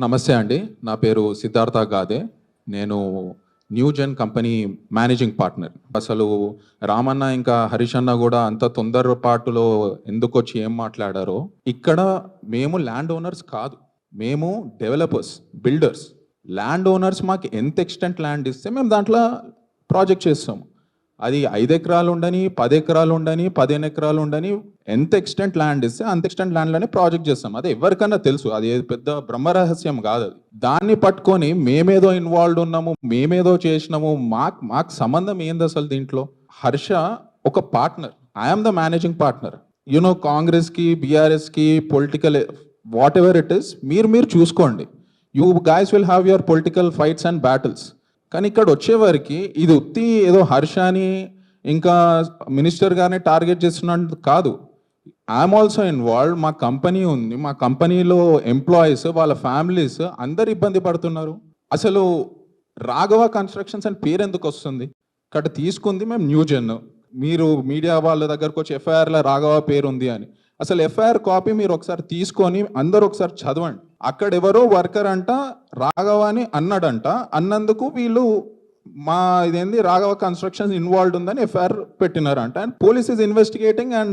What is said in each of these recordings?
నమస్తే అండి. నా పేరు సిద్ధార్థ గాదే. నేను న్యూజెన్ కంపెనీ మేనేజింగ్ పార్ట్నర్. అసలు రామన్న ఇంకా హరీష్ అన్న గూడా అంత తొందరపాటులో ఎందుకొచ్చి ఏం మాట్లాడారో, ఇక్కడ మేము ల్యాండ్ ఓనర్స్ కాదు. మేము డెవలపర్స్, బిల్డర్స్. ల్యాండ్ ఓనర్స్ మాకు ఎంత ఎక్స్‌టెంట్ ల్యాండ్ ఇస్తే మేము దాంట్లో ప్రాజెక్ట్ చేస్తాము. అది 5 ఎకరాలు ఉండని, 10 ఎకరాలు ఉండని, 15 ఎకరాలు ఉండని, ఎంత ఎక్స్‌టెంట్ ల్యాండ్ ఇస్తే అంత ఎక్స్‌టెంట్ ల్యాండ్‌లోనే ప్రాజెక్ట్ చేస్తాం. అది ఎవరికన్నా తెలుసు. అది పెద్ద బ్రహ్మరహస్యం కాదది. దాన్ని పట్టుకొని మేమేదో ఇన్వాల్వ్డ్ ఉన్నాము, మేమేదో చేసినాము, మాకు సంబంధం ఏందసలు దీంట్లో? హర్ష ఒక partner. I am the managing partner. కాంగ్రెస్‌కి, బీఆర్ఎస్‌కి పొలిటికల్ వాటెవర్ ఇట్ ఈస్ మీరు చూసుకోండి. You guys will have your political fights and battles. కానీ ఇక్కడ వచ్చేవారికి ఇది ఉత్తి ఏదో హర్షాని ఇంకా మినిస్టర్ గారిని టార్గెట్ చేస్తున్నట్టు కాదు. I'm also involve. మా కంపెనీ ఉంది, మా కంపెనీలో ఎంప్లాయీస్, వాళ్ళ ఫ్యామిలీస్ అందరు ఇబ్బంది పడుతున్నారు. అసలు రాఘవ కన్స్ట్రక్షన్స్ అని పేరు ఎందుకు వస్తుంది? ఇక్కడ తీసుకుంది మేము న్యూజెన్. మీరు మీడియా వాళ్ళ దగ్గరకు వచ్చి ఎఫ్ఐఆర్లో రాఘవ పేరు ఉంది అని. అసలు ఎఫ్ఐఆర్ కాపీ మీరు ఒకసారి తీసుకొని అందరూ ఒకసారి చదవండి. అక్కడ ఎవరో వర్కర్ అంట రాఘవ అని అన్నాడంట. అన్నందుకు వీళ్ళు మా ఇదేంది రాఘవ కన్స్ట్రక్షన్స్ ఇన్వాల్వ్డ్ ఉందని ఎఫ్ఐఆర్ పెట్టినారంట. And police is investigating and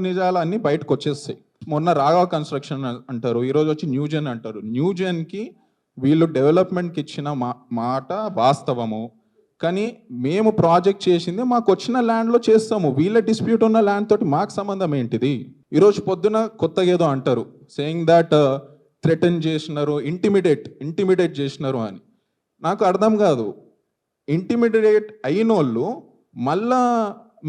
నిజాలు అన్నీ బయటకు వచ్చేస్తాయి. మొన్న రాఘవ కన్స్ట్రక్షన్ అంటారు, ఈరోజు వచ్చి న్యూజెన్ అంటారు. న్యూజెన్కి వీళ్ళు డెవలప్మెంట్కి ఇచ్చిన మాట వాస్తవము. కానీ మేము ప్రాజెక్ట్ చేసింది మాకు వచ్చిన ల్యాండ్లో చేస్తాము. వీళ్ళ డిస్ప్యూట్ ఉన్న ల్యాండ్ తోటి మాకు సంబంధం ఏంటిది? ఈరోజు పొద్దున కొత్తగా ఏదో అంటారు, సేయింగ్ దట్ థ్రెటన్ చేసినారు, ఇంటిమిడేట్ చేసినారు అని. నాకు అర్థం కాదు. ఇంటిమిడేట్ అయినోళ్ళు మళ్ళా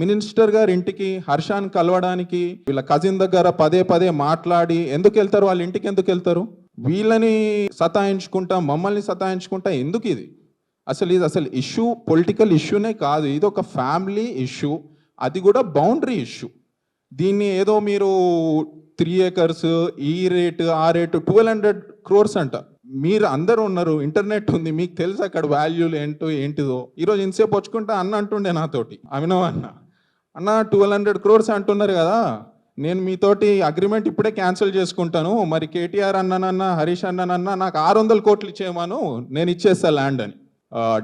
మినిస్టర్ గారి ఇంటికి హర్షాన్ని కలవడానికి వీళ్ళ కజిన్ దగ్గర పదే మాట్లాడి ఎందుకు వెళ్తారు? వాళ్ళ ఇంటికి ఎందుకు వెళ్తారు? వీళ్ళని సతాయించుకుంటా, మమ్మల్ని సతాయించుకుంటా ఎందుకు ఇది? అసలు ఇష్యూ పొలిటికల్ ఇష్యూనే కాదు. ఇది ఒక ఫ్యామిలీ ఇష్యూ, అది కూడా బౌండరీ ఇష్యూ. దీన్ని ఏదో మీరు 3 acres ఈ రేటు ఆ రేటు 1200 crores అంట. మీరు అందరూ ఉన్నారు, ఇంటర్నెట్ ఉంది, మీకు తెలుసు అక్కడ వాల్యూలు ఏంటిదో. ఈరోజు ఇంతసేపు వచ్చుకుంటే అన్న అంటుండే నాతోటి, అభినవ్ అన్న 1200 crores అంటున్నారు కదా, నేను మీతోటి అగ్రిమెంట్ ఇప్పుడే క్యాన్సిల్ చేసుకుంటాను. మరి కేటీఆర్ అన్ననన్నా హరీష్ అన్ననన్నా నాకు 600 కోట్లు ఇచ్చేయమను, నేను ఇచ్చేస్తా ల్యాండ్ అని.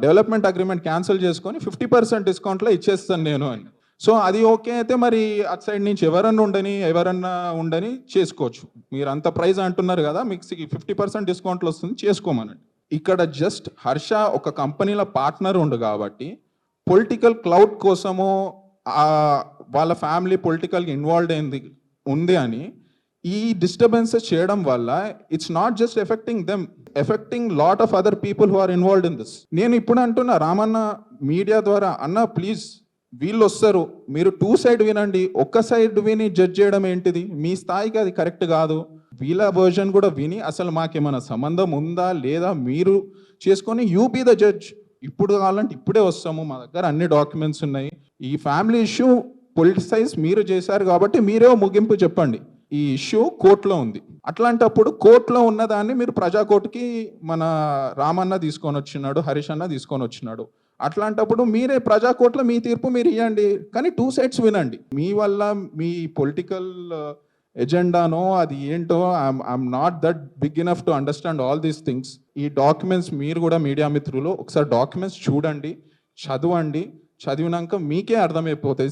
డెవలప్మెంట్ అగ్రిమెంట్ క్యాన్సిల్ చేసుకొని 50% డిస్కౌంట్లో ఇచ్చేస్తాను నేను అని. సో అది ఓకే అయితే మరి అటు సైడ్ నుంచి ఎవరన్నా ఉండని చేసుకోవచ్చు. మీరు అంత ప్రైజ్ అంటున్నారు కదా, మీకు 50% డిస్కౌంట్లు వస్తుంది, చేసుకోమనండి. ఇక్కడ జస్ట్ హర్ష ఒక కంపెనీలో పార్ట్నర్ ఉండు కాబట్టి పొలిటికల్ క్లౌడ్ కోసము వాళ్ళ ఫ్యామిలీ పొలిటికల్గా ఇన్వాల్వ్ ఉంది అని ఈ డిస్టర్బెన్సెస్ చేయడం వల్ల it's not just affecting them, affecting lot of other people who are involved in this. నేను ఇప్పుడు అంటున్నా రామన్న మీడియా ద్వారా, అన్న ప్లీజ్ వీళ్ళు వస్తారు, మీరు 2 సైడ్ వినండి. ఒక్క సైడ్ విని జడ్జ్ చేయడం ఏంటిది? మీ స్థాయికి అది కరెక్ట్ కాదు. వీళ్ళ వర్జన్ కూడా విని అసలు మాకేమైనా సంబంధం ఉందా లేదా మీరు చేసుకొని యూ బీ ద జడ్జ్. ఇప్పుడు కావాలంటే ఇప్పుడే వస్తాము, మా దగ్గర అన్ని డాక్యుమెంట్స్ ఉన్నాయి. ఈ ఫ్యామిలీ ఇష్యూ పొలిటిసైజ్ మీరు చేశారు కాబట్టి మీరే ముగింపు చెప్పండి. ఈ ఇష్యూ కోర్టులో ఉంది. అట్లాంటప్పుడు కోర్టులో ఉన్నదాన్ని మీరు ప్రజాకోర్టుకి మన రామన్న తీసుకొని వచ్చినాడు, హరీష్ అన్న తీసుకొని వచ్చినాడు. అట్లాంటప్పుడు మీరే ప్రజాకోర్టులో మీ తీర్పు మీరు ఇవ్వండి, కానీ 2 sides వినండి. మీ వల్ల మీ పొలిటికల్ ఎజెండానో అది ఏంటో I'm not that big enough to understand all these things. ఈ డాక్యుమెంట్స్ మీరు కూడా మీడియా మిత్రులు ఒకసారి డాక్యుమెంట్స్ చూడండి, చదవండి. చదివినాక మీకే అర్థమైపోతాయి.